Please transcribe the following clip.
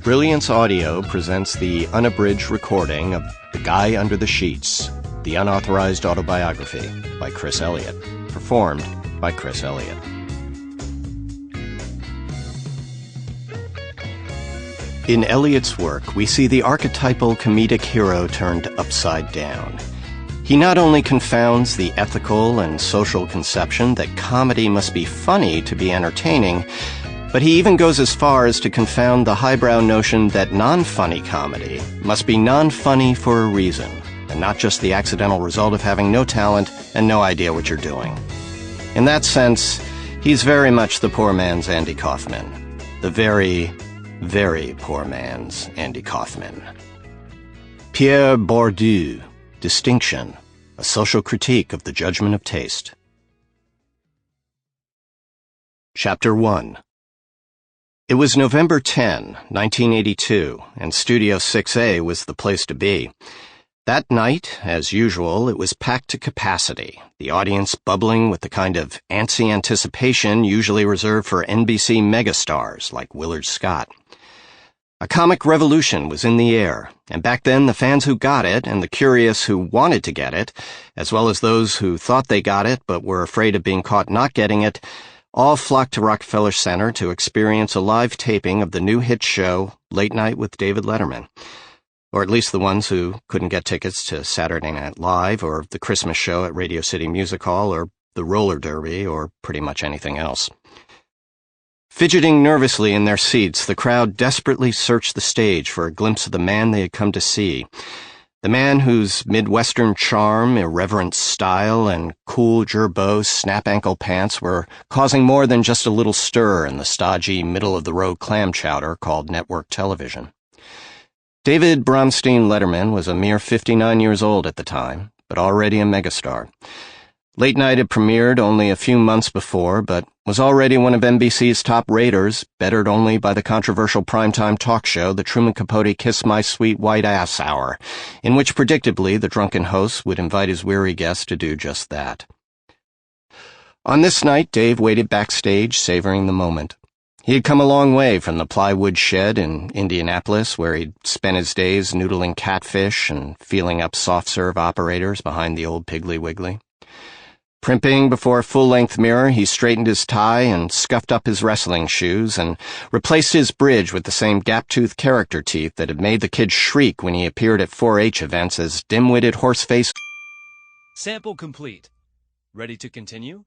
Brilliance Audio presents the unabridged recording of The Guy Under the Sheets, the Unauthorized Autobiography by Chris Elliott, performed by Chris Elliott. In Elliott's work, we see the archetypal comedic hero turned upside down. He not only confounds the ethical and social conception that comedy must be funny to be entertaining, but he even goes as far as to confound the highbrow notion that non-funny comedy must be non-funny for a reason, and not just the accidental result of having no talent and no idea what you're doing. In that sense, he's very much the poor man's Andy Kaufman. The very, very poor man's Andy Kaufman. Pierre Bourdieu, Distinction, a social critique of the judgment of taste. Chapter 1. It was November 10, 1982, and Studio 6A was the place to be. That night, as usual, it was packed to capacity, the audience bubbling with the kind of antsy anticipation usually reserved for NBC megastars like Willard Scott. A comic revolution was in the air, and back then the fans who got it and the curious who wanted to get it, as well as those who thought they got it but were afraid of being caught not getting it, all flocked to Rockefeller Center to experience a live taping of the new hit show, Late Night with David Letterman. Or at least the ones who couldn't get tickets to Saturday Night Live, or the Christmas show at Radio City Music Hall, or the roller derby, or pretty much anything else. Fidgeting nervously in their seats, the crowd desperately searched the stage for a glimpse of the man they had come to see. The man whose Midwestern charm, irreverent style, and cool Gerbeau snap-ankle pants were causing more than just a little stir in the stodgy, middle-of-the-road clam chowder called network television. David Bronstein Letterman was a mere 59 years old at the time, but already a megastar. Late Night had premiered only a few months before, but was already one of NBC's top raters, bettered only by the controversial primetime talk show The Truman Capote Kiss My Sweet White Ass Hour, in which predictably the drunken host would invite his weary guests to do just that. On this night, Dave waited backstage, savoring the moment. He had come a long way from the plywood shed in Indianapolis, where he'd spent his days noodling catfish and feeling up soft-serve operators behind the old Piggly Wiggly. Primping before a full-length mirror, he straightened his tie and scuffed up his wrestling shoes and replaced his bridge with the same gap-toothed character teeth that had made the kids shriek when he appeared at 4-H events as dim-witted horse-face. Sample complete. Ready to continue?